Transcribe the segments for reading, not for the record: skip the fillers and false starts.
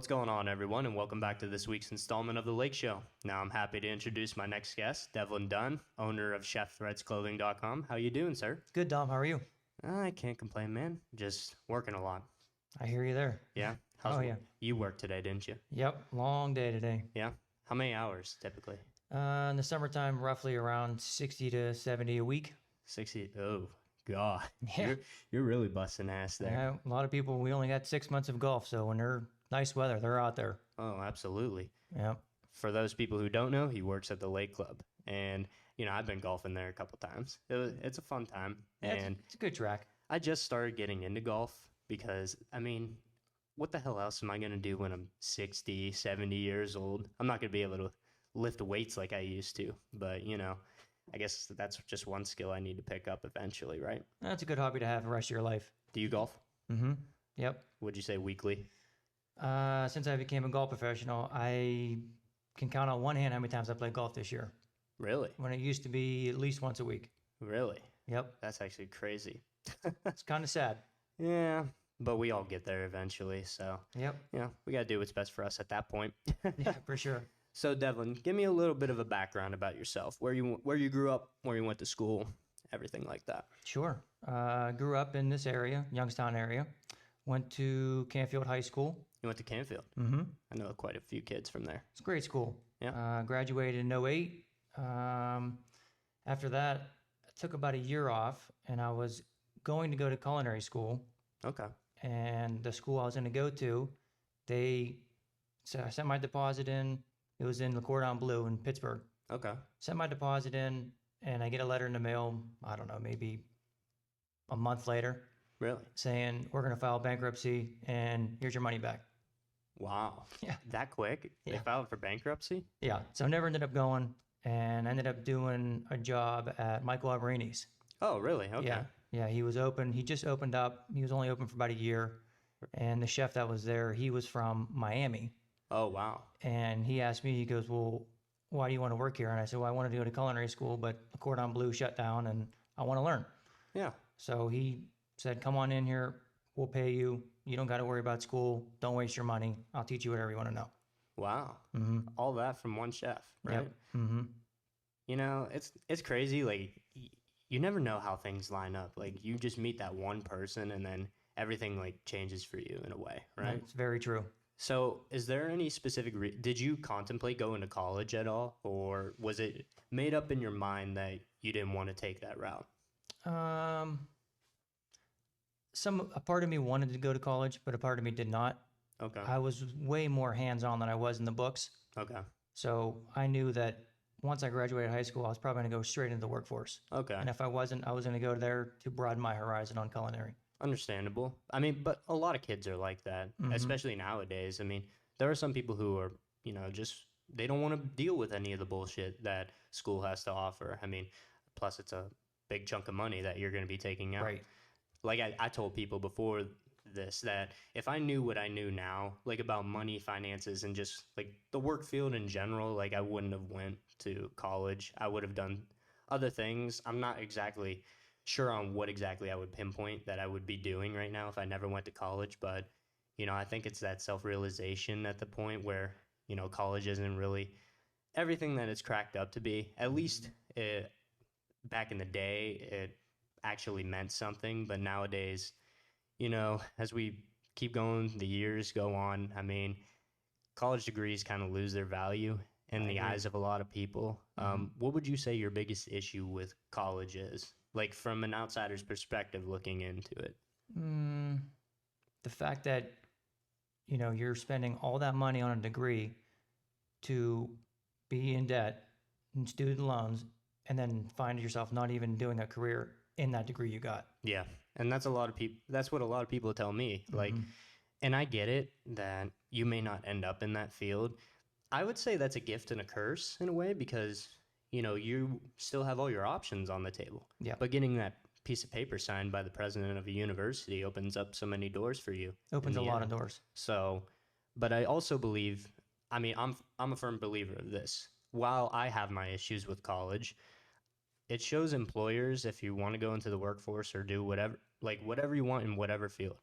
What's going on, everyone, and welcome back to this week's installment of The Lake Show. Now, I'm happy to introduce my next guest, Devlin Dunn, owner of ChefThreadsClothing.com. How you doing, sir? Good, Dom. How are you? I can't complain, man. Just working a lot. I hear you there. Yeah? Yeah. You worked today, didn't you? Yep. Long day today. Yeah? How many hours, typically? In the summertime, roughly around 60 to 70 a week. 60? Oh, God. Yeah. You're really busting ass there. A lot of people, we only got 6 months of golf, so when they're nice weather, they're out there. Oh, absolutely. Yep. For those people who don't know, he works at the Lake Club. And, I've been golfing there a couple times. It's a fun time. Yeah, And it's a good track. I just started getting into golf because, what the hell else am I going to do when I'm 60, 70 years old? I'm not going to be able to lift weights like I used to. But, I guess that's just one skill I need to pick up eventually, right? That's a good hobby to have the rest of your life. Do you golf? Mm-hmm. Yep. Would you say weekly? Since I became a golf professional, I can count on one hand how many times I played golf this year. Really? When it used to be at least once a week. Really? Yep. That's actually crazy. It's kind of sad. Yeah, but we all get there eventually. So, Yep. we got to do what's best for us at that point. Yeah, for sure. So, Devlin, give me a little bit of a background about yourself, where you grew up, where you went to school, everything like that. Sure. Grew up in this area, Youngstown area. Went to Canfield High School. You went to Canfield? Mm-hmm. I know quite a few kids from there. It's a great school. Yeah. Graduated in '08. After that, I took about a year off, and I was going to go to culinary school. Okay. And the school I was going to go to, so I sent my deposit in. It was in Le Cordon Bleu in Pittsburgh. Okay. Sent my deposit in, and I get a letter in the mail, I don't know, maybe a month later, Really? saying, we're going to file bankruptcy, and here's your money back. Wow. Yeah. That quick? They Yeah. filed for bankruptcy? Yeah, so I never ended up going, and I ended up doing a job at Michael Alberini's. Oh, really? Okay. Yeah, he was open. He just opened up. He was only open for about a year, and the chef that was there, he was from Miami, Oh, wow. and he asked me, he goes, well, why do you want to work here? And I said, well, I want to go to culinary school, but Le Cordon Bleu shut down, and I want to learn. Yeah. So he said, come on in here. We'll pay you. You don't got to worry about school. Don't waste your money. I'll teach you whatever you want to know. Wow. Mm-hmm. All that from one chef, right? Yep. Mm-hmm. It's crazy. Like, you never know how things line up. Like, you just meet that one person and then everything, like, changes for you in a way, right? It's very true. So is there any specific did you contemplate going to college at all, or was it made up in your mind that you didn't want to take that route? A part of me wanted to go to college, but a part of me did not. Okay. I was way more hands-on than I was in the books. Okay. So I knew that once I graduated high school, I was probably going to go straight into the workforce. Okay. And if I wasn't, I was going to go there to broaden my horizon on culinary. Understandable. But a lot of kids are like that, especially nowadays. There are some people who are, just they don't want to deal with any of the bullshit that school has to offer. Plus it's a big chunk of money that you're going to be taking out. Right. Like I told people before this that if I knew what I knew now, like about money, finances, and just like the work field in general, like I wouldn't have went to college. I would have done other things. I'm not exactly sure on what exactly I would pinpoint that I would be doing right now if I never went to college. But, I think it's that self-realization at the point where, college isn't really everything that it's cracked up to be. At least back in the day, it actually meant something. But nowadays, as we keep going, the years go on. College degrees kind of lose their value in the eyes of a lot of people. What would you say your biggest issue with college is? Like from an outsider's perspective looking into it? The fact that, you're spending all that money on a degree to be in debt and student loans, and then find yourself not even doing a career in that degree you got. Yeah. And that's what a lot of people tell me. Like, and I get it that you may not end up in that field. I would say that's a gift and a curse in a way because, you still have all your options on the table. Yeah. But getting that piece of paper signed by the president of a university opens up so many doors for you. Opens a lot of doors. So, but I also believe, I'm a firm believer of this. While I have my issues with college, it shows employers if you want to go into the workforce or do whatever you want in whatever field,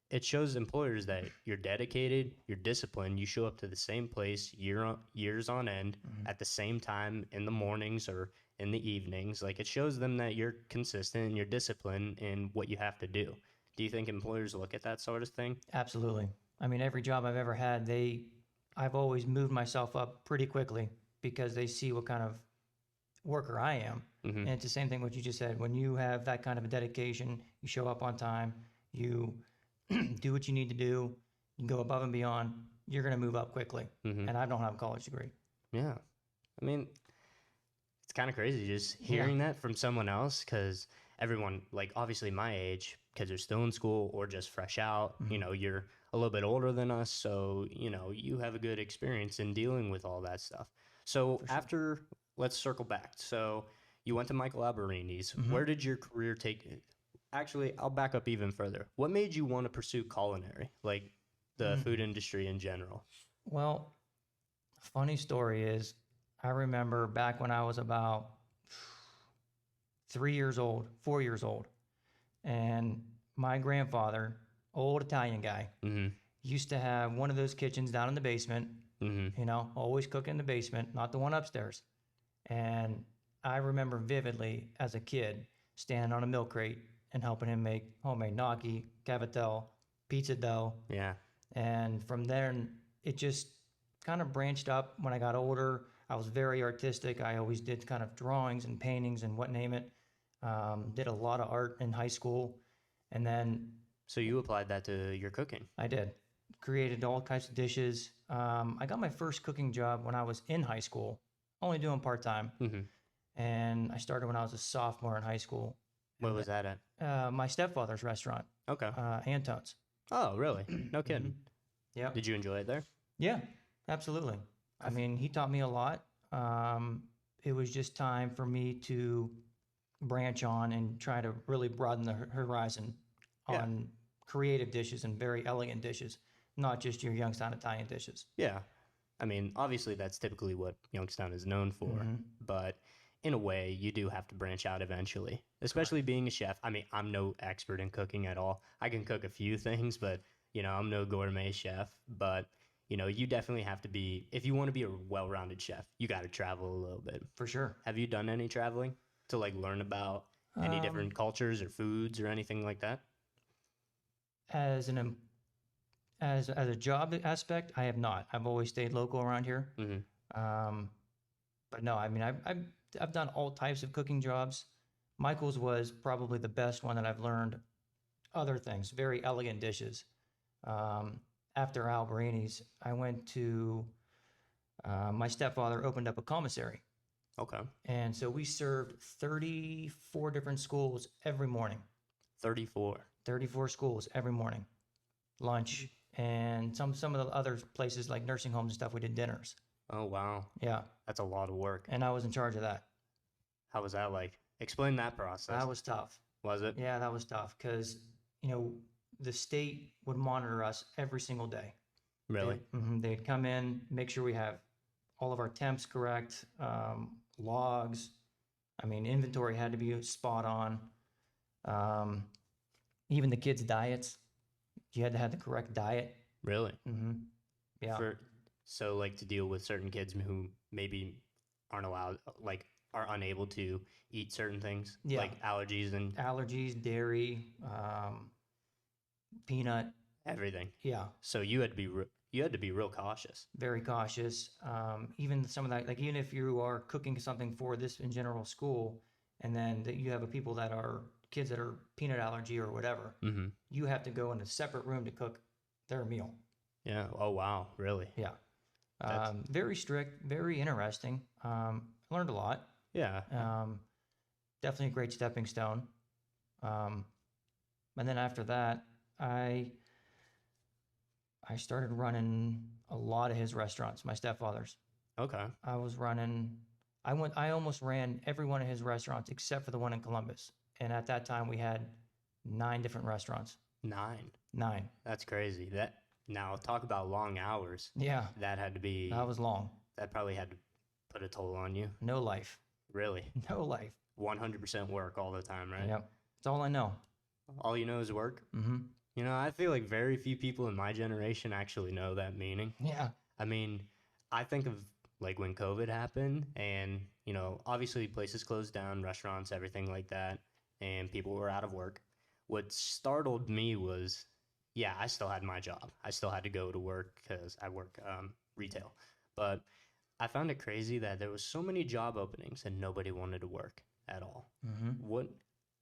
it shows employers that you're dedicated, you're disciplined, you show up to the same place years on end at the same time in the mornings or in the evenings. Like, it shows them that you're consistent and you're disciplined in what you have to do. Do you think employers look at that sort of thing? Absolutely. I mean, every job I've ever had, I've always moved myself up pretty quickly because they see what kind of worker I am. And it's the same thing what you just said. When you have that kind of a dedication, you show up on time, you do what you need to do, you go above and beyond, you're going to move up quickly. And I don't have a college degree. Yeah. I mean, it's kind of crazy just hearing that from someone else, because everyone, like, obviously my age, because they're still in school or just fresh out, you know, you're a little bit older than us. So, you know, you have a good experience in dealing with all that stuff. So after, let's circle back. So you went to Michael Alberini's. Where did your career take it? Actually, I'll back up even further. What made you want to pursue culinary, like the food industry in general? Well, funny story is, I remember back when I was about 4 years old, and my grandfather, old Italian guy, used to have one of those kitchens down in the basement, you know, always cooking in the basement, not the one upstairs. And I remember vividly as a kid standing on a milk crate and helping him make homemade gnocchi, cavatelli, pizza dough. Yeah. And from there, it just kind of branched up. When I got older, I was very artistic. I always did kind of drawings and paintings and what name it. Did a lot of art in high school. And then So you applied that to your cooking? I did. Created all kinds of dishes. I got my first cooking job when I was in high school, only doing part-time. And I started when I was a sophomore in high school. What was that at? My stepfather's restaurant, Okay. Antone's. Oh, really? No kidding. Yeah. Did you enjoy it there? Yeah, absolutely. I mean, he taught me a lot. It was just time for me to branch on and try to really broaden the horizon on creative dishes and very elegant dishes, not just your Youngstown Italian dishes. Yeah. I mean, obviously that's typically what Youngstown is known for, but in a way, you do have to branch out eventually, especially being a chef. I mean, I'm no expert in cooking at all. I can cook a few things, but, you know, I'm no gourmet chef. But, you know, you definitely have to be, if you want to be a well-rounded chef, you got to travel a little bit. For sure. Have you done any traveling to, like, learn about any different cultures or foods or anything like that? As a job aspect, I have not. I've always stayed local around here. But no, I mean, I've done all types of cooking jobs. Michael's was probably the best one that I've learned other things, very elegant dishes. After Alberini's, I went to, my stepfather opened up a commissary. Okay. And so we served 34 different schools every morning. 34. 34 schools every morning. Lunch. And some of the other places like nursing homes and stuff, we did dinners. Oh, wow. Yeah. That's a lot of work. And I was in charge of that. How was that like? Explain that process. That was tough. Was it? Yeah, that was tough because, you know, the state would monitor us every single day. Really? They'd come in, make sure we have all of our temps correct, logs. I mean, inventory had to be spot on. Even the kids' diets, you had to have the correct diet. Really? Yeah. So, like, to deal with certain kids who maybe aren't allowed, like, are unable to eat certain things, Yeah. like allergies and Allergies, dairy, peanut. everything. Yeah. So you had to be real cautious. Very cautious. Even some of that, like even if you are cooking something for this in general school, and then that you have a people that are kids that are peanut allergy or whatever, you have to go in a separate room to cook their meal. Yeah. Oh, wow. Really? Yeah. Very strict, very interesting. Learned a lot. Yeah. Definitely a great stepping stone. And then after that, I started running a lot of his restaurants, my stepfather's. Okay. I almost ran every one of his restaurants except for the one in Columbus. And at that time we had 9 different restaurants. 9. 9. That's crazy. Now talk about long hours. Yeah. That had to be. That was long. That probably had to put a toll on you. No life. Really? No life. 100% work all the time, right? Yep. That's all I know. All you know is work? You know, I feel like very few people in my generation actually know that meaning. Yeah. I mean, I think of like when COVID happened and, you know, obviously places closed down, restaurants, everything like that, and people were out of work. What startled me was, yeah, I still had my job. I still had to go to work because I work retail. But I found it crazy that there was so many job openings and nobody wanted to work at all. Hmm. What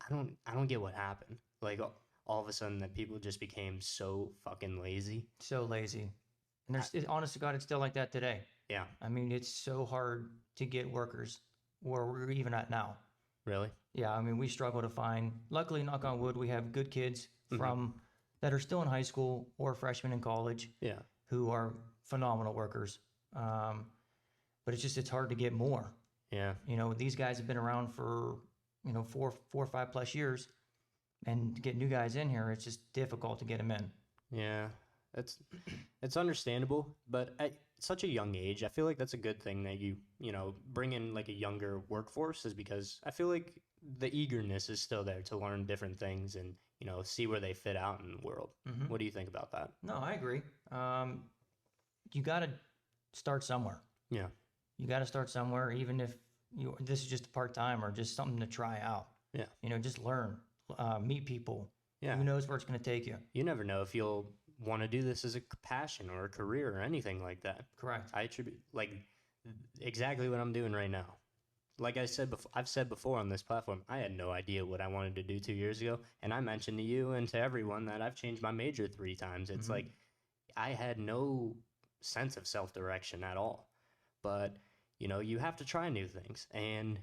I don't get what happened. Like all of a sudden that people just became so fucking lazy. So lazy. And I, honest to God, it's still like that today. yeah, I mean, it's so hard to get workers where we're even at now. really. Yeah, I mean, we struggle to find. Luckily, knock on wood, we have good kids Hmm. from that are still in high school or freshmen in college Yeah. who are phenomenal workers. But it's hard to get more. Yeah. You know, these guys have been around for 4 or 5 plus years, and to get new guys in here, it's just difficult to get them in. Yeah. It's it's understandable, but at such a young age, I feel like that's a good thing that you know, bring in like a younger workforce is because I feel like the eagerness is still there to learn different things and, you know, see where they fit out in the world. Hmm. What do you think about that? No, I agree. You got to start somewhere. Yeah. You got to start somewhere, even if this is just a part time or just something to try out. Yeah. You know, just learn, meet people. Yeah. Who knows where it's going to take you? You never know if you'll want to do this as a passion or a career or anything like that. Correct. I attribute like exactly what I'm doing right now. Like I said before, I've said before on this platform, I had no idea what I wanted to do 2 years ago, and I mentioned to you and to everyone that I've changed my major 3 times. It's Mhm. like I had no sense of self-direction at all. But, you know, you have to try new things. And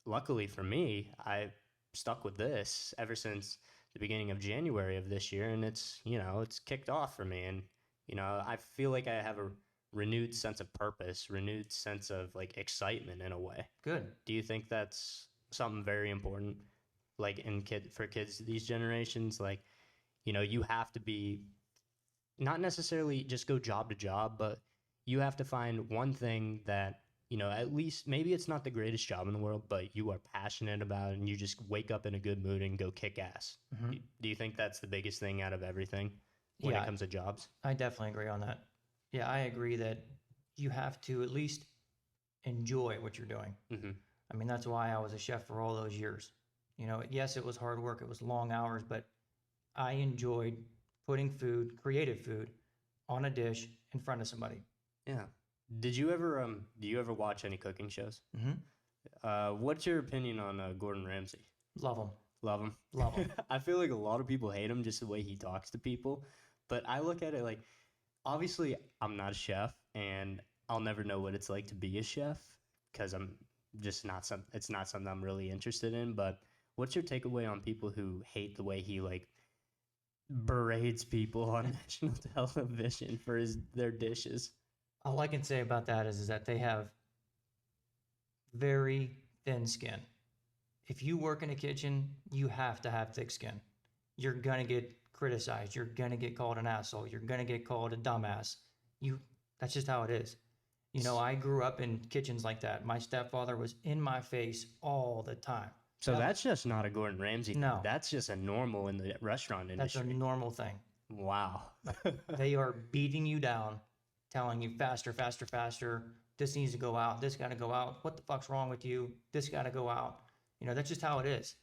luckily for me, I stuck with this ever since the beginning of January of this year, and it's, you know, it's kicked off for me. And, you know, I feel like I have a renewed sense of purpose, renewed sense of like excitement in a way. Good. Do you think that's something very important, like in for kids these generations? Like, you know, you have to be not necessarily just go job to job, but you have to find one thing that, you know, at least maybe it's not the greatest job in the world, but you are passionate about it and you just wake up in a good mood and go kick ass. Hmm. Do you think that's the biggest thing out of everything when it Yeah, comes to jobs? I definitely agree on that. Yeah, I agree that you have to at least enjoy what you're doing. Hmm. I mean, that's why I was a chef for all those years. You know, yes, it was hard work, it was long hours, but I enjoyed putting food, creative food, on a dish in front of somebody. Yeah. Did you ever do you ever watch any cooking shows? Hmm. What's your opinion on Gordon Ramsay? Love them. Love him. Love them. I feel like a lot of people hate him just the way he talks to people, but I look at it like obviously I'm not a chef and I'll never know what it's like to be a chef because I'm just not it's not something I'm really interested in, but what's your takeaway on people who hate the way he like berates people on national television for their dishes? All I can say about that is that they have very thin skin. If you work in a kitchen, you have to have thick skin. You're gonna get criticized. You're gonna get called an asshole. You're gonna get called a dumbass. That's just how it is. You know, I grew up in kitchens like that. My stepfather was in my face all the time. So Now, that's just not a Gordon Ramsay thing. No. That's just a normal in the restaurant that's a industry. normal thing. Wow. They are beating you down, telling you faster, faster, faster. This needs to go out. This got to go out. What the fuck's wrong with you? This got to go out. You know, that's just how it is.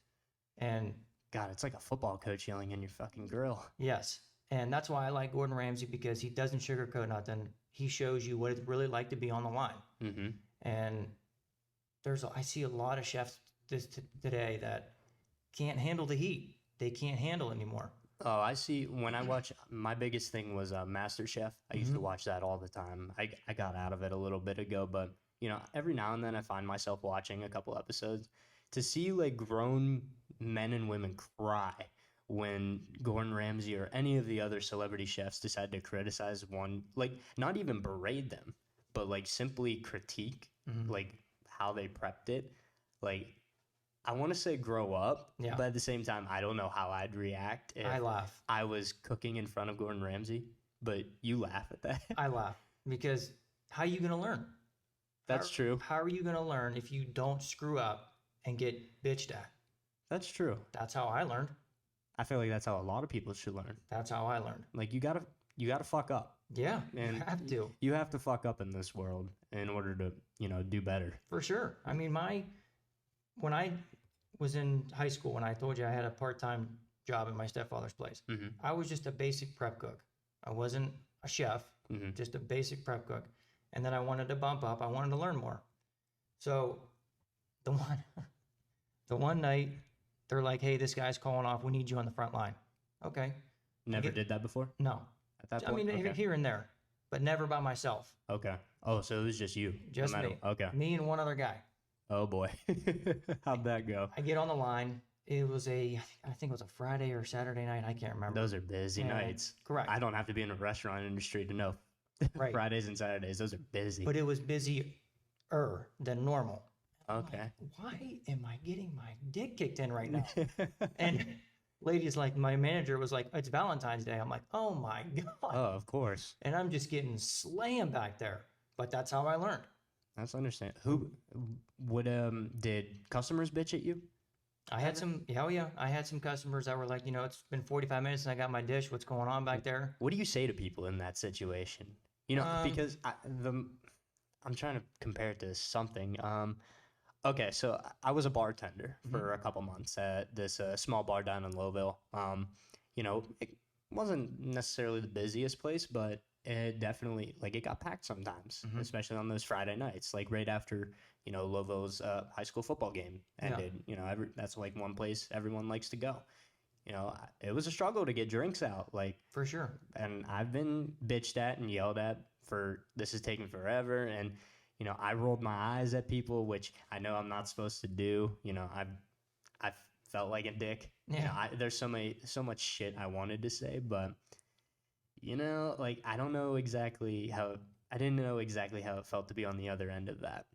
And God, it's like a football coach yelling in your fucking grill. yes, and that's why I like Gordon Ramsay because he doesn't sugarcoat nothing. He shows you what it's really like to be on the line. Mm-hmm. And I see a lot of chefs today that can't handle the heat. They can't handle it anymore. Oh, I see. When I watch, my biggest thing was MasterChef. I used to watch that all the time. I got out of it a little bit ago, but you know, every now and then I find myself watching a couple episodes to see like grown men and women cry when Gordon Ramsay or any of the other celebrity chefs decide to criticize one, like not even berate them, but like simply critique Mhm. like how they prepped it. Like I want to say grow up, Yeah. but at the same time, I don't know how I'd react if I laugh. I was cooking in front of Gordon Ramsay. But you laugh at that. I laugh because how are you going to learn? That's true. How are you going to learn if you don't screw up and get bitched at? That's true. That's how I learned. I feel like that's how a lot of people should learn. That's how I learned. Like you gotta fuck up. Yeah, And you have to. You have to fuck up in this world in order to, do better. For sure. I mean, when I was in high school, when I told you I had a part-time job at my stepfather's place, I was just a basic prep cook. I wasn't a chef, just a basic prep cook. And then I wanted to bump up. I wanted to learn more. So the one night, they're like, "Hey, this guy's calling off. We need you on the front line." Okay. Never did that before? No. At that point? I mean, Okay. here and there, but never by myself. Okay. Oh, so it was just you. Just no matter, me. Okay. Me and one other guy. Oh boy. How'd that go? I get on the line. It was I think it was a Friday or Saturday night. I can't remember. Those are busy nights. Correct. I don't have to be in the restaurant industry to know. Right. Fridays and Saturdays, those are busy. But it was busier than normal. Okay. Why am I getting my dick kicked in right now? And ladies, like, my manager was like, "It's Valentine's Day." I'm like, "Oh my God." Oh, of course. And I'm just getting slammed back there. But that's how I learned. That's understandable. Did customers bitch at you? I had some, I had some customers that were like, "It's been 45 minutes and I got my dish. What's going on back there?" What do you say to people in that situation? Because I'm trying to compare it to something. Okay, so I was a bartender for a couple months at this small bar down in Lowville. It wasn't necessarily the busiest place, but it definitely, it got packed sometimes, especially on those Friday nights, like right after, Lowville's high school football game ended. That's like one place everyone likes to go. It was a struggle to get drinks out, For sure. and I've been bitched at and yelled at for this is taking forever, and I rolled my eyes at people, which I know I'm not supposed to do. I felt like a dick. Yeah. There's so much shit I wanted to say, but I don't know exactly I didn't know exactly how it felt to be on the other end of that.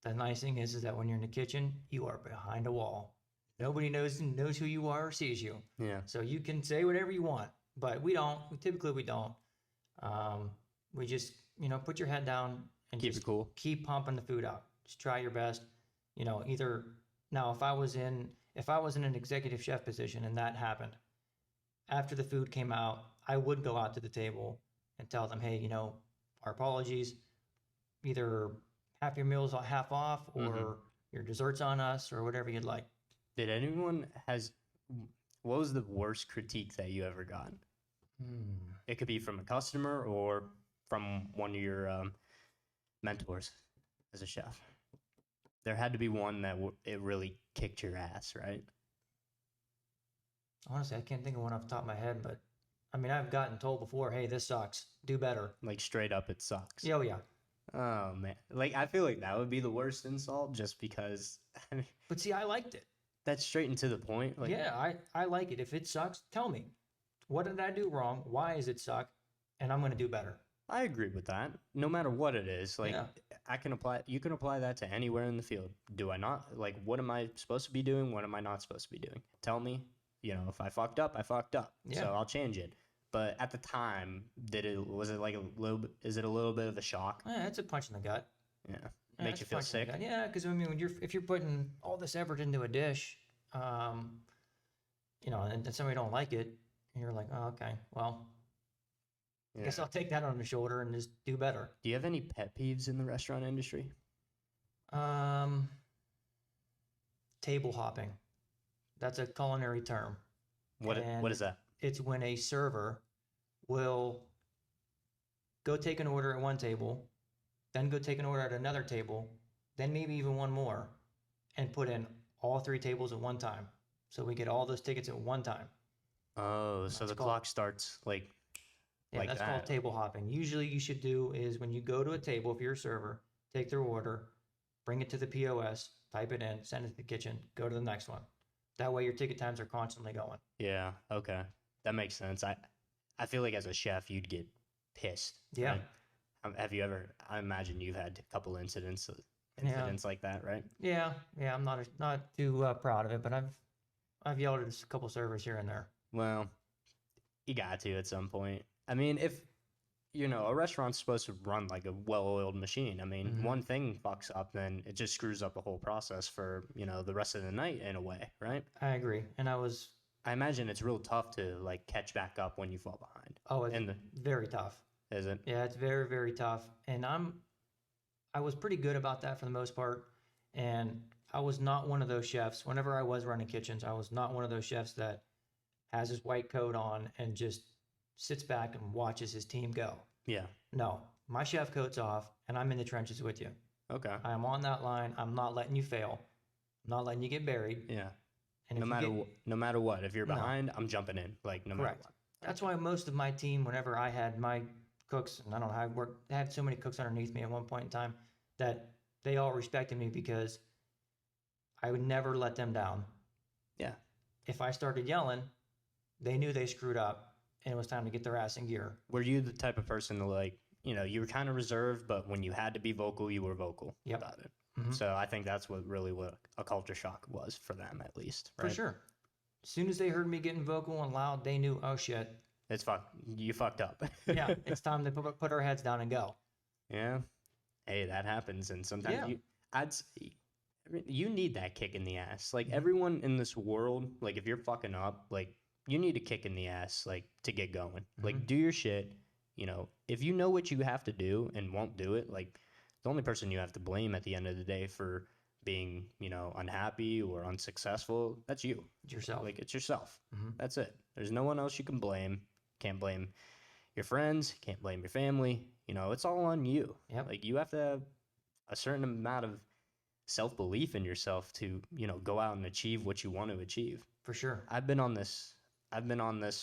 The nice thing is that when you're in the kitchen, you are behind a wall. Nobody knows who you are or sees you. Yeah. So you can say whatever you want, but we don't. Typically, we don't. We just, put your head down and Keep just it cool. keep pumping the food out. Just try your best. Either now, if I was in an executive chef position and that happened, after the food came out, I would go out to the table and tell them, "Hey, our apologies. Either half your meals half off, or your desserts on us, or whatever you'd like." Did anyone what was the worst critique that you ever got? It could be from a customer or from one of your mentors as a chef. There had to be one that it really kicked your ass, right? Honestly, I can't think of one off the top of my head, but I mean, I've gotten told before, "Hey, this sucks. Do better." Like straight up, it sucks. Oh, yeah. Oh man, I feel like that would be the worst insult, just because. But see, I liked it. That's straight and to the point. Yeah, I like it. If it sucks, tell me. What did I do wrong? Why does it suck? And I'm going to do better. I agree with that. No matter what it is, Yeah. you can apply that to anywhere in the field. Do I not? What am I supposed to be doing? What am I not supposed to be doing? Tell me. If I fucked up, I fucked up. Yeah. So I'll change it. But at the time, is it a little bit of a shock? Yeah, it's a punch in the gut. Yeah. Yeah, Makes it's you a feel punch in the sick. gut. Yeah, because I mean, if you're putting all this effort into a dish, and then somebody don't like it, and you're like, "Oh, okay, well, I guess Yeah. I'll take that on the shoulder and just do better." Do you have any pet peeves in the restaurant industry? Table hopping. That's a culinary term. What is that? It's when a server will go take an order at one table, then go take an order at another table, then maybe even one more, and put in all three tables at one time. So we get all those tickets at one time. Oh, so That's the called- clock starts Yeah, like that's that. called table hopping. Usually you should do is when you go to a table, if you're a server, take their order, bring it to the POS, type it in, send it to the kitchen, go to the next one. That way your ticket times are constantly going. Yeah, okay. That makes sense. I feel like as a chef, you'd get pissed. Yeah. Right? Have you ever, I imagine you've had a couple incidents like that, right? Yeah, I'm not too proud of it, but I've yelled at a couple servers here and there. Well, you got to at some point. I mean, if, a restaurant's supposed to run like a well-oiled machine. I mean, one thing fucks up, then it just screws up the whole process for, the rest of the night in a way, right? I agree. And I was I imagine it's real tough to like catch back up when you fall behind. Oh, it's And very tough. is it? Yeah, it's very, very tough. And I was pretty good about that for the most part. And I was not one of those chefs. Whenever I was running kitchens, I was not one of those chefs that has his white coat on and just sits back and watches his team go. Yeah. No, my chef coat's off and I'm in the trenches with you. Okay. I am on that line. I'm not letting you fail. I'm not letting you get buried. Yeah. And No matter what, if you're No. behind, I'm jumping in. Like no matter Correct. what. That's why most of my team, whenever I had my cooks, and I don't know how I worked, I had so many cooks underneath me at one point in time that they all respected me because I would never let them down. Yeah. If I started yelling, they knew they screwed up and it was time to get their ass in gear. Were you the type of person to like, you know, you were kind of reserved, but when you had to be vocal, you were vocal Yep. about it. Mhm. So I think that's what a culture shock was for them, at least. Right? For sure. As soon as they heard me getting vocal and loud, they knew, oh shit, It's you fucked up. yeah, it's time to put our heads down and go. Yeah. Hey, that happens, and sometimes Yeah. you need that kick in the ass. Like everyone in this world, like if you're fucking up, like you need a kick in the ass, like to get going. Like do your shit. You know, if you know what you have to do and won't do it, like the only person you have to blame at the end of the day for being, you know, unhappy or unsuccessful, that's you. It's yourself. Like it's yourself. Mhm. That's it. There's no one else you can blame. Can't blame your friends. Can't blame your family. You know, it's all on you. Yep. Like you have to have a certain amount of self-belief in yourself to, you know, go out and achieve what you want to achieve. For sure. I've been on this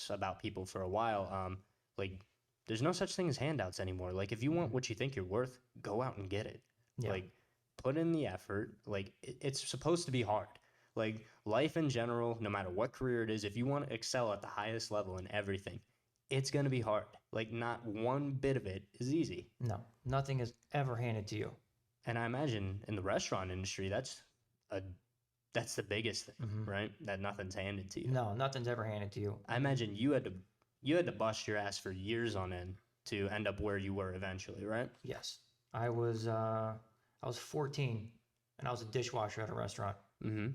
about people for a while. Like there's no such thing as handouts anymore. Like if you want what you think you're worth, go out and get it. Yeah. Like put in the effort. Like it's supposed to be hard. Like life in general, no matter what career it is, if you want to excel at the highest level in everything, it's going to be hard. Like not one bit of it is easy. No, nothing is ever handed to you. And I imagine in the restaurant industry, that's the biggest thing, right? That nothing's handed to you. No, nothing's ever handed to you. I imagine you had to bust your ass for years on end to end up where you were eventually, right? Yes. I was 14 and I was a dishwasher at a restaurant. Mm-hmm.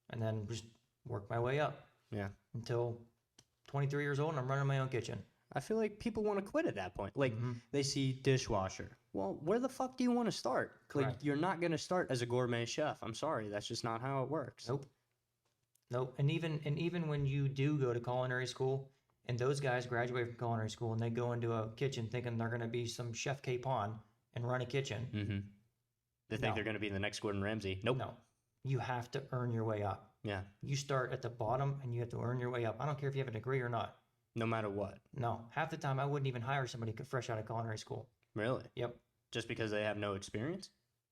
And then just worked my way up. Yeah. Until 23 years old and I'm running my own kitchen. I feel like people want to quit at that point. Like they see dishwasher. Well, where the fuck do you want to start? Like Correct. you're not going to start as a gourmet chef. I'm sorry, that's just not how it works. Nope. And even when you do go to culinary school and those guys graduate from culinary school and they go into a kitchen thinking they're going to be some chef capon and run a kitchen. Mm-hmm. They think they're going to be the next Gordon Ramsay. Nope. No. You have to earn your way up. Yeah. You start at the bottom and you have to earn your way up. I don't care if you have a degree or not. No matter what. No. Half the time I wouldn't even hire somebody fresh out of culinary school. Really? Yep. Just because they have no experience?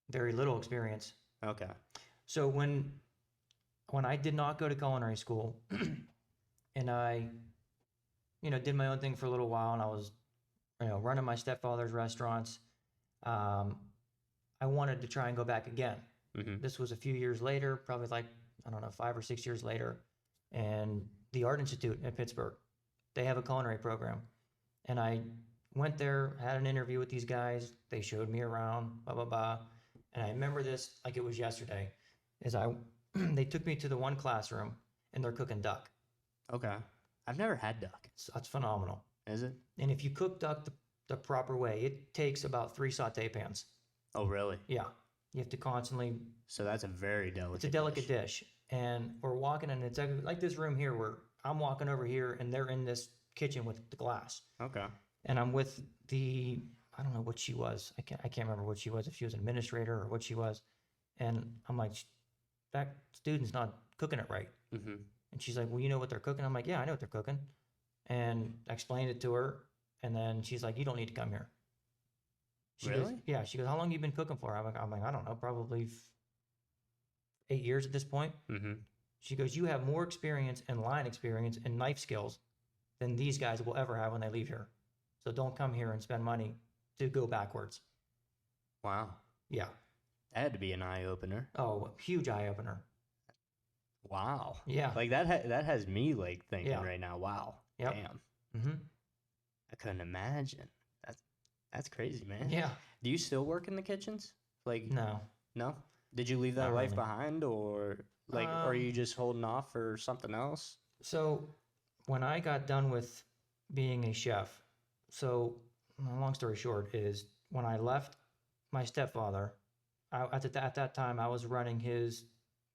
Very little experience. Okay. So when I did not go to culinary school and I, did my own thing for a little while and I was, running my stepfather's restaurants, I wanted to try and go back again. Mm-hmm. This was a few years later, probably like, 5 or 6 years later. And the Art Institute in Pittsburgh, they have a culinary program. And I went there, had an interview with these guys. They showed me around, blah, blah, blah. And I remember this like it was yesterday, they took me to the one classroom and they're cooking duck. Okay. I've never had duck. That's phenomenal. Is it? And if you cook duck the proper way, it takes about 3 saute pans. Oh, really? Yeah. You have to constantly. So that's a very delicate. It's a delicate dish. And we're walking, and it's like this room here where I'm walking over here, and they're in this kitchen with the glass. Okay. And I'm with I don't know what she was. I can't remember what she was, if she was an administrator or what she was. And I'm like, that student's not cooking it right. Mm-hmm. And she's like, well, you know what they're cooking? I'm like, yeah, I know what they're cooking. And I explained it to her. And then she's like, you don't need to come here. She Really? goes, yeah. She goes, how long have you been cooking for? I'm like, I don't know, probably 8 years at this point. Mm-hmm. She goes, you have more experience and line experience and knife skills than these guys will ever have when they leave here. So don't come here and spend money to go backwards. Wow. Yeah. That had to be an eye opener. Oh, huge eye opener. Wow. Yeah. Like that has me like thinking Yeah. right now. Wow. Yep. Damn. Mm-hmm. I couldn't imagine. That's crazy, man. Yeah. Do you still work in the kitchens? Like No. No? Did you leave that Not life really. behind, or like or are you just holding off for something else? So when I got done with being a chef, so long story short is when I left my stepfather, at that time I was running his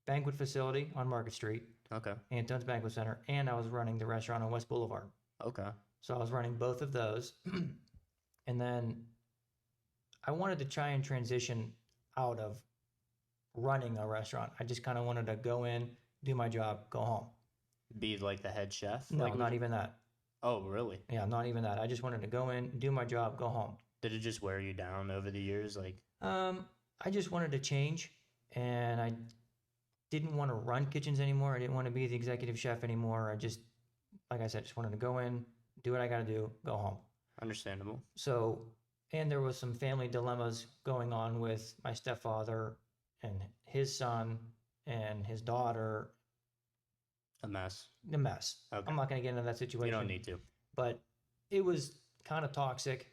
banquet facility on Market Street, Okay. Anton's Banquet Center, and I was running the restaurant on West Boulevard. Okay. So I was running both of those. And then I wanted to try and transition out of running a restaurant. I just kind of wanted to go in, do my job, go home. Be like the head chef? No, Like, not even that. oh, really? Yeah, not even that. I just wanted to go in, do my job, go home. Did it just wear you down over the years? Like, I just wanted to change, and I didn't want to run kitchens anymore. I didn't want to be the executive chef anymore. I just, like I said, just wanted to go in, do what I got to do, go home. understandable. So, and there was some family dilemmas going on with my stepfather and his son and his daughter. A mess. The mess. Okay. I'm not going to get into that situation. You don't need to. But it was kind of toxic,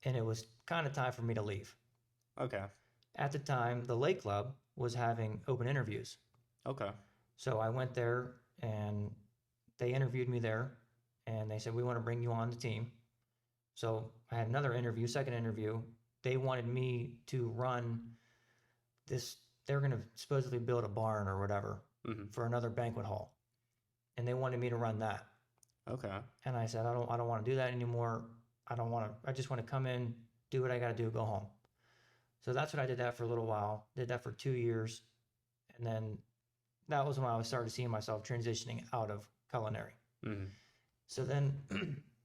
and it was kind of time for me to leave. Okay. At the time, the Lake Club was having open interviews. Okay. So I went there, and they interviewed me there, and they said, we want to bring you on the team. So I had another interview, second interview. They wanted me to run this. They were going to supposedly build a barn or whatever for another banquet hall, and they wanted me to run that. Okay. And I said, I don't want to do that anymore. I just want to come in, do what I got to do, go home. So that's what I did that for a little while. Did that for 2 years. And then that was when I started seeing myself transitioning out of culinary. So then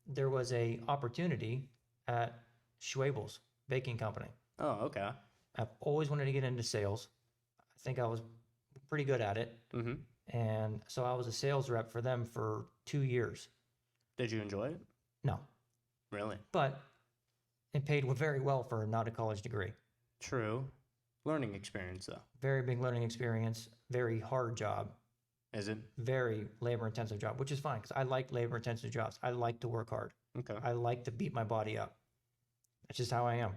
there was a opportunity at Schwabel's baking company. Oh, okay. I've always wanted to get into sales. I think I was pretty good at it. And so I was a sales rep for them for 2 years. Did you enjoy it? No, Really? but it paid very well for not a college degree. True. Learning experience, though. Very big learning experience, very hard job, Is it? very labor intensive job, which is fine because I like labor intensive jobs. I like to work hard. Okay. I like to beat my body up. That's just how I am.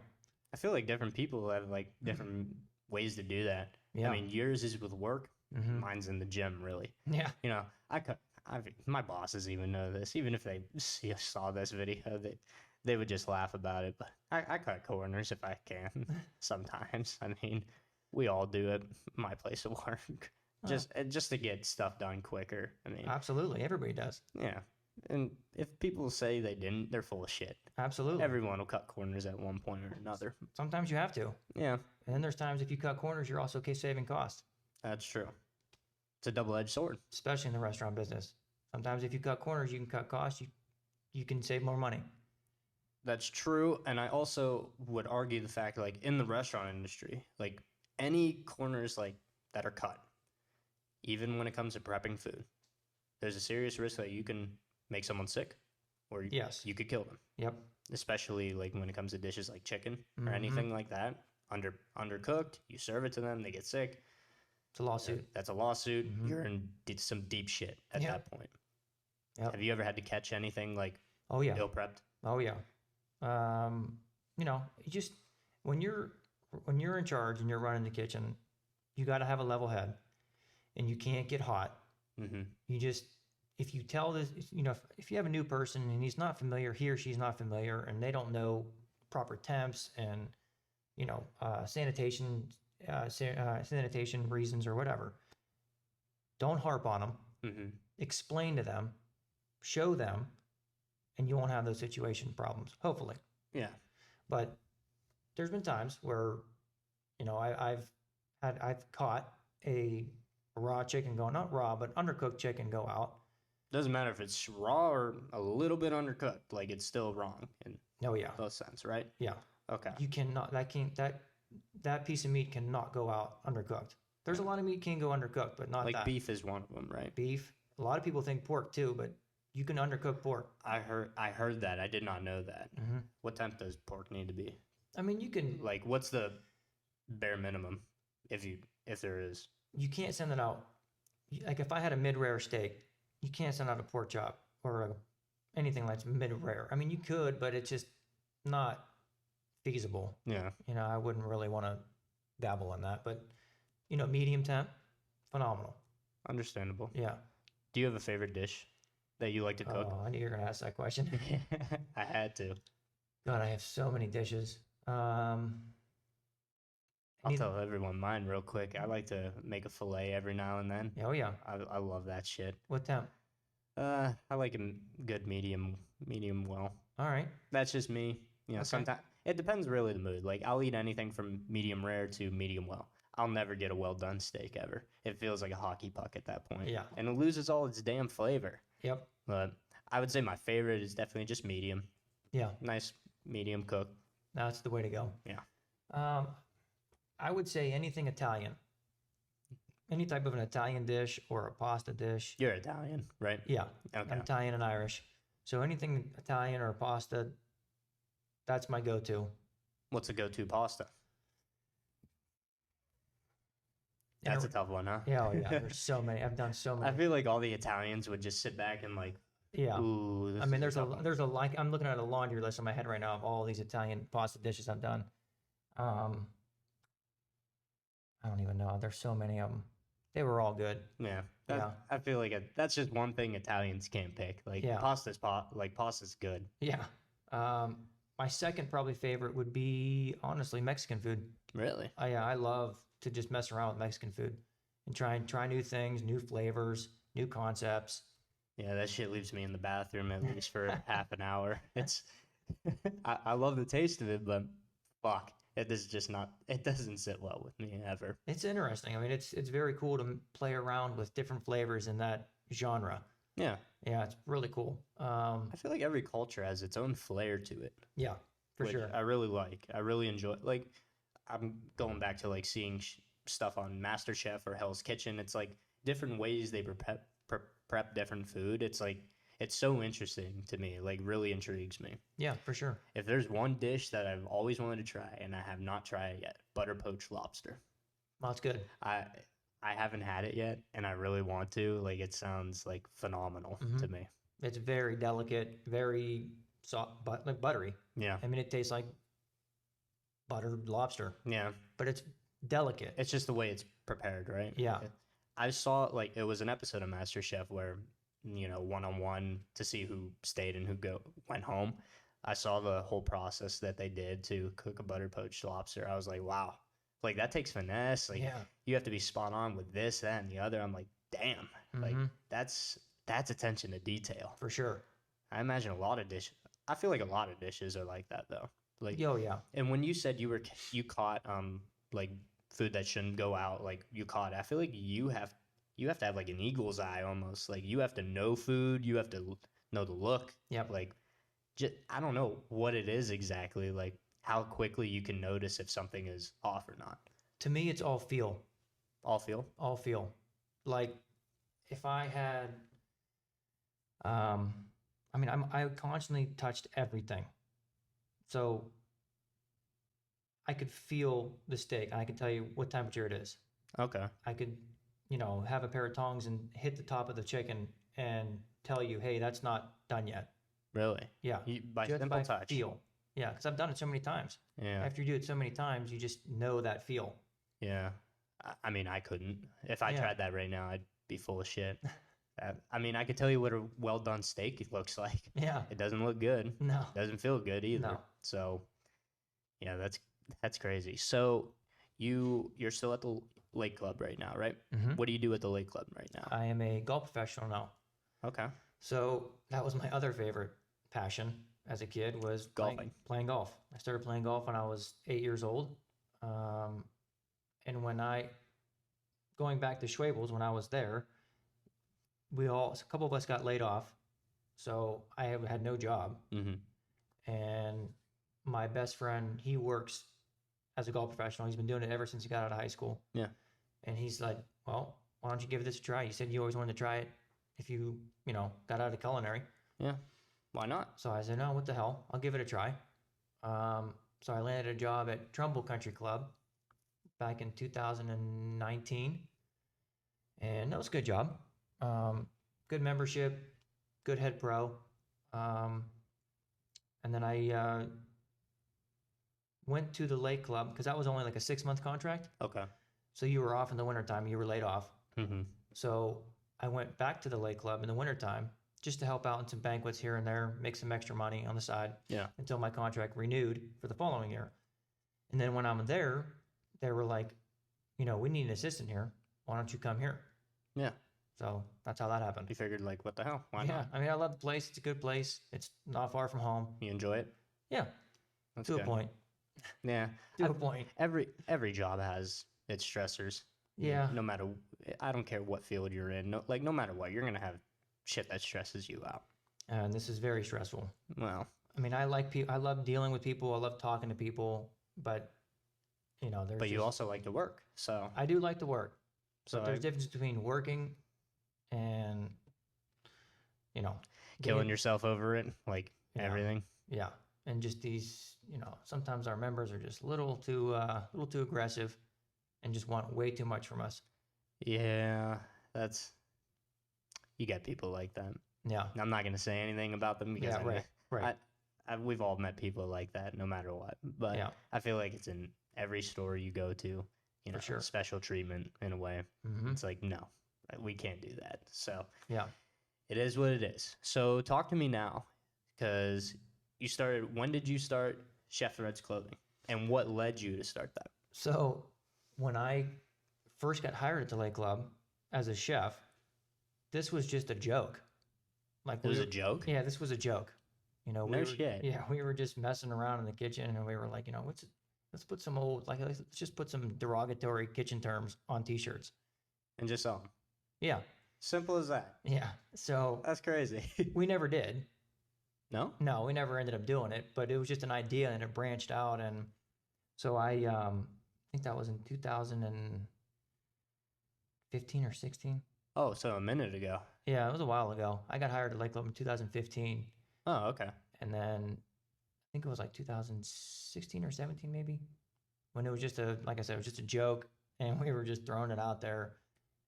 I feel like different people have like different ways to do that. Yeah. I mean, yours is with work. Mine's in the gym, really. Yeah. You know, my bosses even know this. Even if they saw this video, they would just laugh about it. But I cut corners if I can. Sometimes, I mean, we all do it. My place of work, just to get stuff done quicker. I mean, Absolutely. Everybody does. yeah. And if people say they didn't, they're full of shit. Absolutely. Everyone will cut corners at one point or another. Sometimes you have to. Yeah, And then there's times if you cut corners, you're also saving costs, that's true. It's a double-edged sword. especially in the restaurant business. Sometimes if you cut corners, you can cut costs. You can save more money. That's true. And I also would argue the fact, like, in the restaurant industry, like, any corners, like, that are cut, even when it comes to prepping food, there's a serious risk that you can make someone sick or Yes. you could kill them. Yep. Especially, like, when it comes to dishes like chicken or anything like that. Undercooked, you serve it to them, they get sick. It's a lawsuit. That's a lawsuit. You're in some deep shit at Yeah. that point. Yep. Have you ever had to catch anything, like, Oh yeah. ill prepped? Oh yeah. You know, you just when you're in charge and you're running the kitchen, you got to have a level head, and you can't get hot. You just if you tell this, you know, if you have a new person and he's not familiar, he or she's not familiar, and they don't know proper temps and you know sanitation reasons or whatever, don't harp on them. Explain to them, show them, and you won't have those situation problems, hopefully. Yeah. But there's been times where, you know, I've caught a raw chicken go, not raw, but undercooked chicken go out. Doesn't matter if it's raw or a little bit undercooked, like it's still wrong in Oh yeah, both sense, right? yeah. Okay. You cannot. That piece of meat cannot go out undercooked. There's a lot of meat can go undercooked, but not Like that. beef is one of them, right? Beef. A lot of people think pork too, but you can undercook pork. I heard that. I did not know that. What temp does pork need to be? I mean, you can. Like, what's the bare minimum if there is? You can't send it out. Like if I had a mid-rare steak, you can't send out a pork chop or anything like mid-rare. I mean, you could, but it's just not feasible. Yeah. You know, I wouldn't really want to dabble in that. But, you know, medium temp, phenomenal. Understandable. Yeah. Do you have a favorite dish that you like to cook? Oh, I knew you were gonna ask that question. I had to. God, I have so many dishes. I'll Any, tell everyone mine real quick. I like to make a fillet every now and then. oh yeah. I love that shit. What temp? I like a good medium well. All right. That's just me. You know, Okay. sometimes it depends really the mood. Like I'll eat anything from medium rare to medium well. I'll never get a well done steak ever. It feels like a hockey puck at that point. Yeah. And it loses all its damn flavor. Yep. But I would say my favorite is definitely just medium. Yeah. Nice medium cook. That's the way to go. Yeah. Um, I would say anything Italian. Any type of an Italian dish or a pasta dish. You're Italian, right? Yeah. Okay. I'm Italian and Irish. So anything Italian or pasta, that's my go-to. What's a go-to pasta? And That's a tough one, huh? Yeah, oh yeah. There's so many. I've done so I many. feel like all the Italians would just sit back and like, Yeah. ooh. This I mean, is there's a tough one. there's a like I'm looking at a laundry list in my head right now of all these Italian pasta dishes I've done. I don't even know. There's so many of them. They were all good. Yeah, Yeah. I feel like that's just one thing Italians can't pick. Like Yeah. pasta's good. Yeah. My second probably favorite would be honestly Mexican food. Really? Yeah, I love to just mess around with Mexican food and try new things, new flavors, new concepts. Yeah, that shit leaves me in the bathroom at least for half an hour. It's I love the taste of it, but fuck, it is just not. It doesn't sit well with me ever. It's interesting. I mean, it's very cool to play around with different flavors in that genre. Yeah, Yeah, it's really cool. I feel like every culture has its own flair to it, Yeah, for which sure. I really like. I really enjoy. Like, I'm going back to like seeing stuff on MasterChef or Hell's Kitchen. It's like different ways they prep different food. It's like it's so interesting to me. Like, really intrigues me. Yeah, for sure. If there's one dish that I've always wanted to try and I have not tried it yet, butter poached lobster. Well, that's good. I haven't had it yet, and I really want to. Like, it sounds like phenomenal to me. It's very delicate, very soft, but like buttery. Yeah, I mean, it tastes like buttered lobster, yeah. but it's delicate. It's just the way it's prepared, right? Yeah. I saw like it was an episode of MasterChef where one on one to see who stayed and who went home. I saw the whole process that they did to cook a butter poached lobster. I was like, wow, like that takes finesse. Like Yeah. you have to be spot on with this, that, and the other. I'm like, damn, like that's attention to detail. For sure. I imagine a lot of dishes. I feel like a lot of dishes are like that though. Like, Oh, yeah. and when you said you caught like food that shouldn't go out, like you caught, I feel like you have to have like an eagle's eye almost. Like you have to know food, you have to know the look. Yep. Like, I don't know what it is exactly. Like how quickly you can notice if something is off or not. To me, it's all feel. All feel. All feel. Like if I had, I mean, I constantly touched everything. So I could feel the steak and I could tell you what temperature it is. Okay. I could, have a pair of tongs and hit the top of the chicken and tell you, hey, that's not done yet. Really? Yeah. By Just simple by touch. feel. Yeah, because I've done it so many times. Yeah. After you do it so many times, you just know that feel. Yeah. I mean, I couldn't. If I Yeah. tried that right now, I'd be full of shit. I mean, I could tell you what a well done steak looks like. Yeah. It doesn't look good. No. Doesn't feel good either. No. So, yeah, that's crazy. So, you're still at the Lake Club right now, right? Mhm. What do you do at the Lake Club right now? I am a golf professional now. Okay. So that was my other favorite passion as a kid was Golfing. Playing golf. I started playing golf when I was 8 years old. And going back to Schwabel's when I was there, a couple of us got laid off. So I had no job. Mm-hmm. And my best friend, he works as a golf professional. He's been doing it ever since he got out of high school. Yeah. And he's like, well, why don't you give this a try? You said you always wanted to try it if you got out of culinary. Yeah. Why not? So I said, no, what the hell? I'll give it a try. So I landed a job at Trumbull Country Club back in 2019. And that was a good job. Good membership, good head pro. And then I went to the Lake Club because that was only like a 6-month contract. Okay. So you were off in the wintertime. You were laid off. Mm-hmm. So I went back to the Lake Club in the wintertime just to help out in some banquets here and there, make some extra money on the side Yeah. until my contract renewed for the following year. And then when I'm there, they were like, we need an assistant here. Why don't you come here? Yeah. So that's how that happened. You figured, like, what the hell? Why Yeah, not? I mean, I love the place. It's a good place. It's not far from home. You enjoy it? Yeah, That's to good. a point. Yeah. To a point. Every job has its stressors. Yeah. No matter, I don't care what field you're in. No matter what, you're gonna have shit that stresses you out. And this is very stressful. Well, I mean, I like people. I love dealing with people. I love talking to people. But there's. but you also like to work, so I do like to work. so But there's difference between working and killing being- yourself over it, like Yeah. everything. Yeah, and just these. Sometimes our members are just a little too aggressive, and just want way too much from us. Yeah, you get people like that. Yeah. I'm not gonna say anything about them because Yeah. Right. Right. we've all met people like that, no matter what. But Yeah. I feel like it's in every store you go to. For sure. Special treatment in a way. Mm-hmm. It's like, no, we can't do that. So Yeah. it is what it is. So talk to me now, because when did you start Chef Threads Clothing, and what led you to start that? So when I first got hired at the Lake Club as a chef, this was just a joke. Like It was a joke? Yeah, this was a joke. No shit. Yeah, we were just messing around in the kitchen, and we were like, let's put some let's just put some derogatory kitchen terms on T-shirts. And just saw them. Yeah, Simple as that. yeah. So That's crazy. we never did. No? No, we never ended up doing it, but it was just an idea, and it branched out. And so I think that was in 2015 or 16. Oh, so a minute ago. Yeah, it was a while ago. I got hired at Lake Club in 2015, Oh, okay. and then I think it was like 2016 or 17 maybe, when it was just like I said, it was just a joke, and we were just throwing it out there.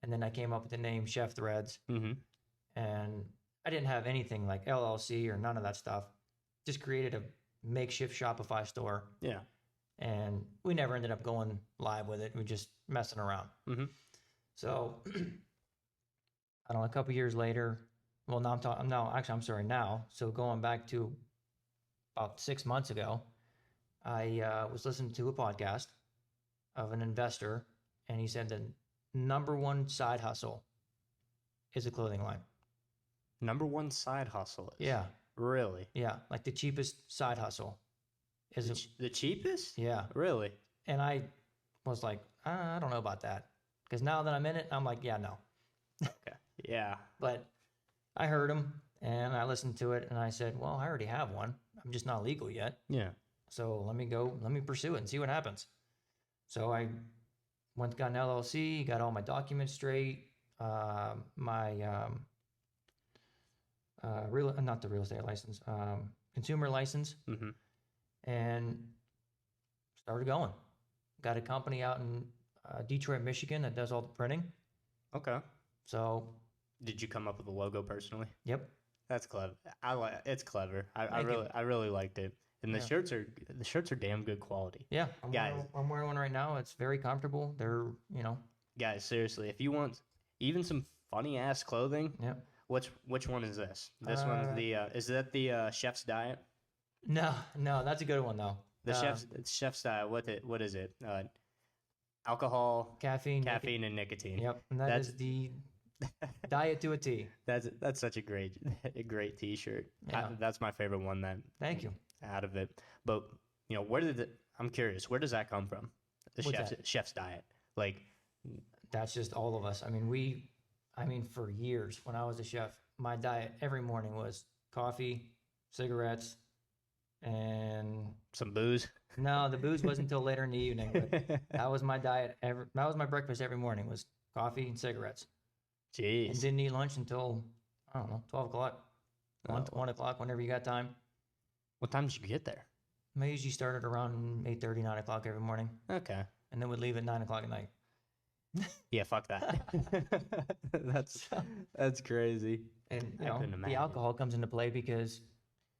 And then I came up with the name Chef Threads, Mm-hmm. and I didn't have anything like LLC or none of that stuff. Just created a makeshift Shopify store, Yeah. and we never ended up going live with it. We were just messing around. Mhm. So I don't know, a couple years later, well, now I'm sorry, now. So going back to about 6 months ago, I was listening to a podcast of an investor, and he said the number one side hustle is a clothing line. Number one side hustle is? Yeah, Really? yeah, like the cheapest side hustle is The cheapest? yeah. Really? And I was like, I don't know about that, because now that I'm in it, I'm like, yeah, no. Okay. Yeah. But I heard him, and I listened to it, and I said, well, I already have one. I'm just not legal yet. Yeah. So let me pursue it and see what happens. So I got an LLC, got all my documents straight, not the real estate license, consumer license, Mm-hmm. and started going. Got a company out in Detroit, Michigan that does all the printing. Okay. So, Did you come up with a logo personally? yep. That's clever. It's clever. I Thank you. really liked it. And the Yeah. shirts are damn good quality. Yeah, Guys. I'm wearing one right now. It's very comfortable. They're, Guys, seriously, if you want even some funny ass clothing, yep. which one is this? This one's the is that the chef's diet? No, that's a good one though. The chef's diet. What is it? Alcohol, Caffeine, and nicotine. Yep, and That's- is the diet to a T. That's such a great T-shirt. Yeah. That's my favorite one that Thank you. out of it. But I'm curious, where does that come from? The What's chef's diet. Like, That's just all of us. I mean, for years when I was a chef, my diet every morning was coffee, cigarettes, and some booze. no, the booze wasn't until later in the evening. But that was my diet. That was my breakfast every morning was coffee and cigarettes, and Jeez. didn't eat lunch until I don't know 12 o'clock, Oh. 1 o'clock, whenever you got time. What time did you get there? I usually started around 8:30, 9 o'clock every morning, Okay. and then would leave at 9 o'clock at night. Yeah, fuck that. that's crazy. And I couldn't the imagine. alcohol comes into play because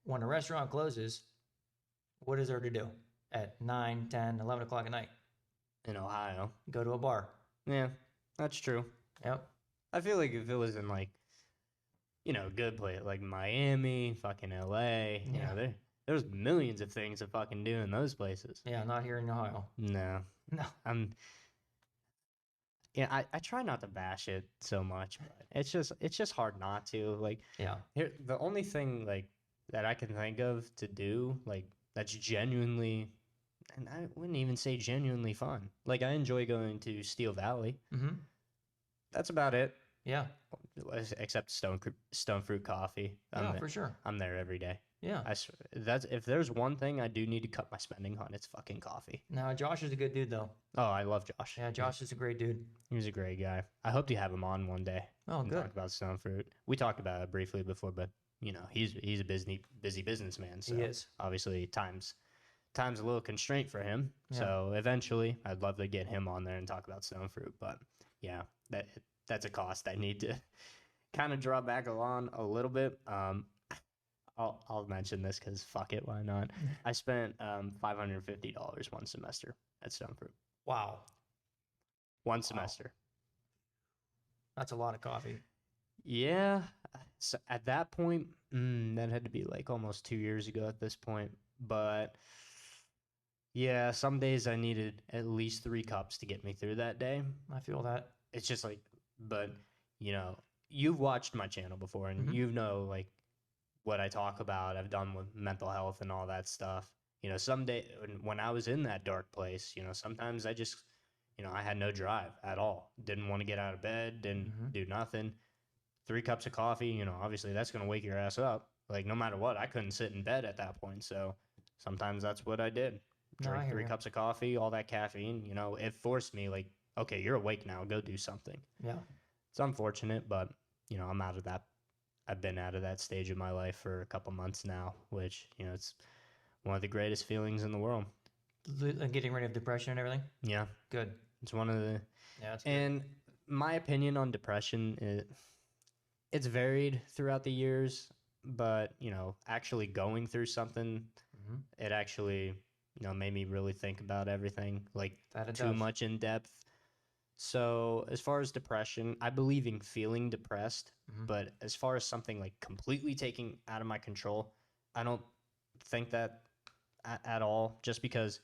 when a restaurant closes, what is there to do at 9, 10, 11 o'clock at night? In Ohio. Go to a bar. Yeah, that's true. Yep. I feel like if it was in like, good place like Miami, fucking LA, Yeah. there's millions of things to fucking do in those places. Yeah, not here in Ohio. No. No. I try not to bash it so much, but it's just hard not to. Like Yeah. here the only thing like that I can think of to do, like that's genuinely, and I wouldn't even say genuinely fun. Like I enjoy going to Steel Valley. Mm-hmm. That's about it. Yeah. Except Stone Fruit Coffee. Yeah, for sure. I'm there every day. Yeah. That's if there's one thing I do need to cut my spending on, it's fucking coffee. Now, Josh is a good dude, though. Oh, I love Josh. Yeah, Josh is a great dude. He's a great guy. I hope to have him on one day. Oh, and good. Talk about Stone Fruit. We talked about it briefly before, but he's a busy businessman. So He is. obviously time's a little constraint for him. Yeah. So eventually, I'd love to get him on there and talk about Stone Fruit. But yeah, that's a cost I need to kind of draw back along a little bit. I'll mention this because fuck it, why not? I spent $550 one semester at Stone Fruit. Wow. One semester. That's a lot of coffee. Yeah. So at that point, that had to be like almost 2 years ago at this point. But yeah, some days I needed at least 3 cups to get me through that day. I feel that. It's just like, but you've watched my channel before and you know like what I talk about. I've done with mental health and all that stuff. Someday when I was in that dark place, sometimes I just, I had no drive at all. Didn't want to get out of bed, didn't do nothing. 3 cups of coffee, obviously that's going to wake your ass up. Like no matter what, I couldn't sit in bed at that point. So sometimes that's what I did. Drink 3 cups of coffee, all that caffeine, it forced me like, okay, you're awake now, go do something. Yeah. It's unfortunate, but I'm out of that. I've been out of that stage of my life for a couple months now, which, it's one of the greatest feelings in the world. Getting rid of depression and everything? Yeah. Good. It's one of the... Yeah, that's good. And my opinion on depression, it's varied throughout the years, but, actually going through something, it actually, made me really think about everything, like too much in depth. So as far as depression, I believe in feeling depressed, but as far as something like completely taking out of my control, I don't think that at all, just because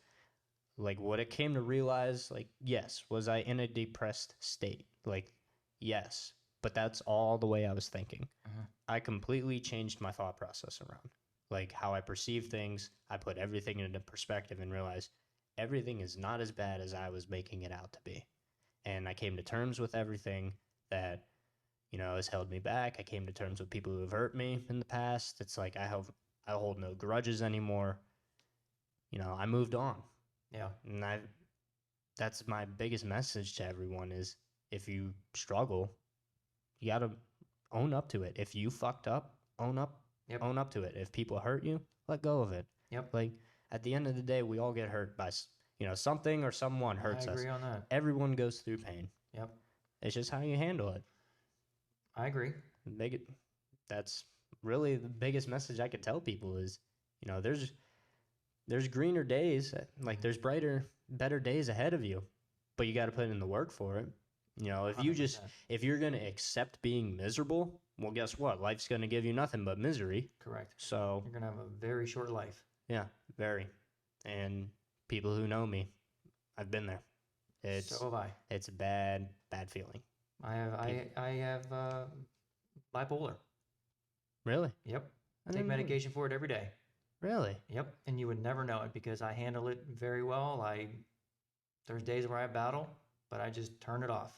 like what it came to realize, like, yes, was I in a depressed state? Like, yes, but that's all the way I was thinking. I completely changed my thought process around, like how I perceive things. I put everything into perspective and realized everything is not as bad as I was making it out to be. And I came to terms with everything that, has held me back. I came to terms with people who have hurt me in the past. It's like I hold no grudges anymore. I moved on. Yeah. And that's my biggest message to everyone is if you struggle, you got to own up to it. If you fucked up, own up. Yep. Own up to it. If people hurt you, let go of it. Yep. Like at the end of the day, we all get hurt by something or someone hurts us. I agree on that. Everyone goes through pain. Yep. It's just how you handle it. I agree. That's really the biggest message I could tell people is, there's greener days, like there's better days ahead of you, but you got to put in the work for it. If you're going to accept being miserable, well, guess what? Life's going to give you nothing but misery. Correct. So you're going to have a very short life. Yeah, very. And people who know me, I've been there. So have I. It's a bad feeling. I have bipolar. Really? Yep. I take medication for it every day. Really? Yep. And you would never know it because I handle it very well. There's days where I battle, but I just turn it off.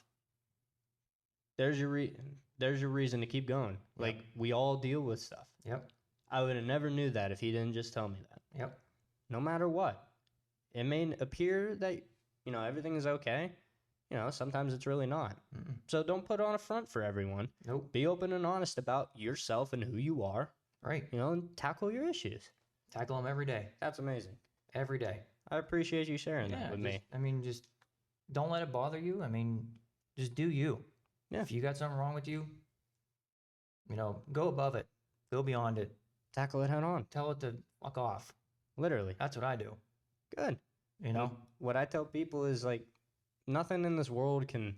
There's your reason to keep going. Yep. Like we all deal with stuff. Yep. I would have never knew that if he didn't just tell me that. Yep. No matter what. It may appear that, everything is okay. Sometimes it's really not. Mm-mm. So don't put on a front for everyone. Nope. Be open and honest about yourself and who you are. Right. And tackle your issues. Tackle them every day. That's amazing. Every day. I appreciate you sharing that with me. Just don't let it bother you. Just do you. Yeah. If you got something wrong with you, go above it. Go beyond it. Tackle it head on. Tell it to fuck off. Literally. That's what I do. Good. What I tell people is like nothing in this world can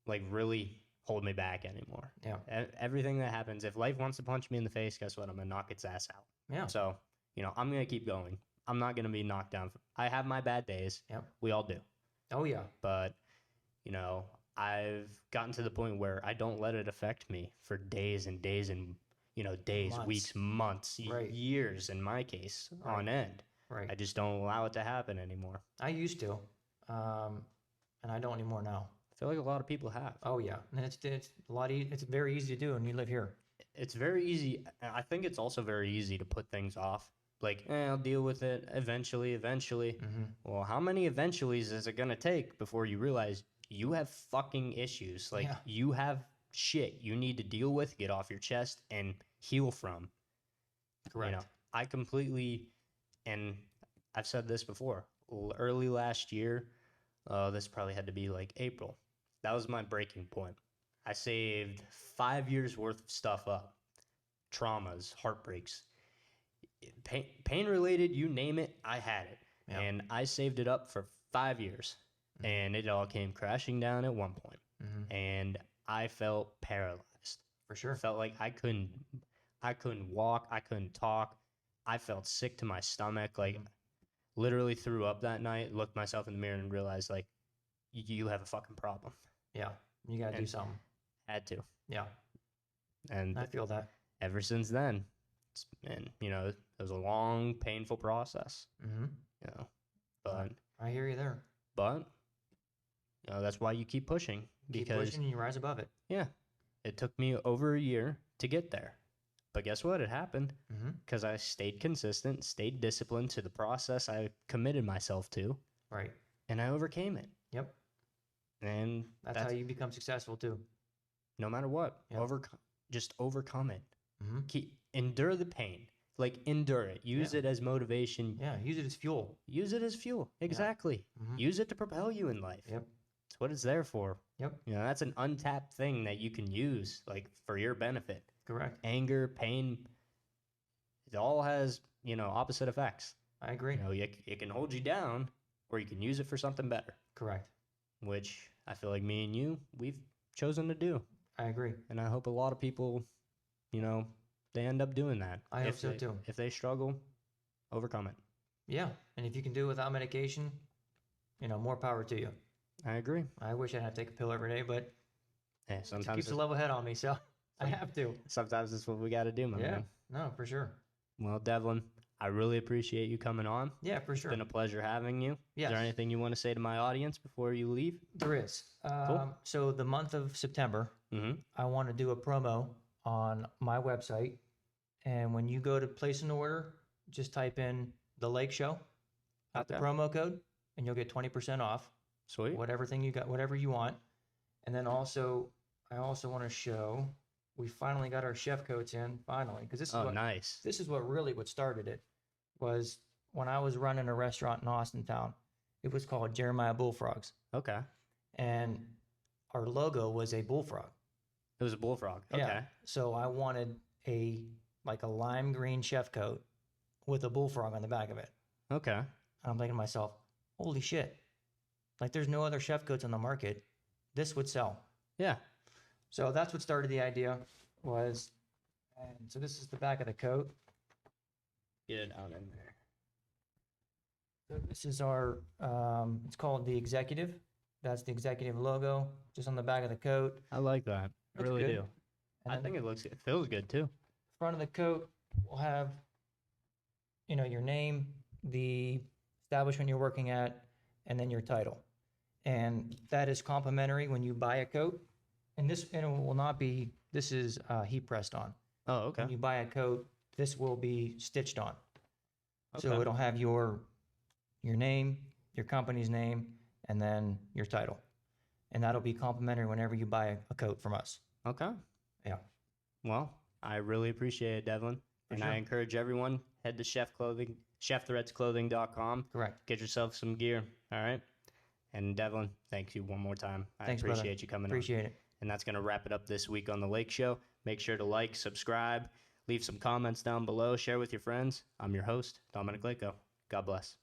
like really hold me back anymore. Yeah. Everything that happens, if life wants to punch me in the face, guess what? I'm going to knock its ass out. Yeah. So, I'm going to keep going. I'm not going to be knocked down. I have my bad days. Yep. We all do. Oh, yeah. But, I've gotten to the point where I don't let it affect me for days and days and, days, Months. weeks, months, Right. years in my case, on end. Right. I just don't allow it to happen anymore. I used to, and I don't anymore now. I feel like a lot of people have. Oh yeah, and it's a lot. It's very easy to do, and you live here. It's very easy. I think it's also very easy to put things off. Like, I'll deal with it eventually. Mm-hmm. Well, how many eventuallys is it going to take before you realize you have fucking issues? Like, Yeah. you have shit you need to deal with, get off your chest, and heal from. Correct. I completely, and I've said this before, early last year, this probably had to be like April. That was my breaking point. I saved 5 years worth of stuff up. Traumas, heartbreaks, pain related, you name it, I had it. Yeah. And I saved it up for 5 years. Mhm. And it all came crashing down at one point. Mm-hmm. And I felt paralyzed. For sure. I felt like I couldn't walk, I couldn't talk. I felt sick to my stomach, like Mhm. literally threw up that night, looked myself in the mirror and realized like you have a fucking problem. Yeah. You gotta do And- something. Had to. Yeah. And I feel that. ever since then, it was a long, painful process, Mm-hmm. but I hear you there. that's why you keep pushing, Keep because pushing and you rise above it. yeah, it took me over a year to get there. But guess what? It happened Mm-hmm. because I stayed consistent, stayed disciplined to the process I committed myself to, Right. and I overcame it. Yep. And That's how you become successful too. no matter what, Yep. just overcome it. Mm-hmm. Endure the pain. Like, endure it. Use Yeah. it as motivation. Yeah. Use it as fuel. Use it as fuel. Exactly. Mhm. Use it to propel you in life. Yep. That's what it's there for. Yep. That's an untapped thing that you can use, like, for your benefit. Correct. Anger, pain, it all has, opposite effects. I agree. It can hold you down, or you can use it for something better, Correct. which I feel like me and you, we've chosen to do. I agree. And I hope a lot of people, they end up doing that. I hope If so they- too. If they struggle, overcome it. Yeah. And if you can do it without medication, more power to you. I agree. I wish I had to take a pill every day, but Hey, it sometimes keeps a level head on me, so I have to. sometimes it's what we got to do, my Yeah. man. No, for sure. Well, Devlin, I really appreciate you coming on. Yeah, for It's sure. been a pleasure having you. Yes. Is there anything you want to say to my audience before you leave? There is. So the month of September, Mm-hmm. I want to do a promo on my website. And when you go to place an order, just type in the Lake Show, at the Okay. promo code, and you'll get 20% off Sweet. whatever thing you got, whatever you want. And then also, I also want to show we finally got our chef coats in finally, because Nice. this is what started it. Was when I was running a restaurant in Austin Town. It was called Jeremiah Bullfrogs, Okay. and our logo was a bullfrog. It was a bullfrog. Okay. Yeah. So I wanted a lime green chef coat with a bullfrog on the back of it. Okay. And I'm thinking to myself, holy shit. Like, there's no other chef coats on the market. This would sell. Yeah. So that's what started the idea was, and so this is the back of the coat. Get it out in there. So this is our, it's called the Executive. That's the Executive logo, just on the back of the coat. I like that. I Looks really good. do. And I then think the it feels good too. front of the coat will have, your name, the establishment you're working at, and then your title. And that is complimentary when you buy a coat. And it will not be, this is heat pressed on. Oh, okay. When you buy a coat, this will be stitched on. So Okay. it'll have your name, your company's name, and then your title. And that'll be complimentary whenever you buy a coat from us. Okay. Yeah. Well, I really appreciate it, Devlin. For And sure. I encourage everyone, head to chefthreadsclothing.com. Correct. Get yourself some gear. All right. And Devlin, thank you one more time. Thanks, I brother. appreciate you coming on. Appreciate it. And that's going to wrap it up this week on The Lake Show. Make sure to like, subscribe, leave some comments down below, share with your friends. I'm your host, Dominic Lako. God bless.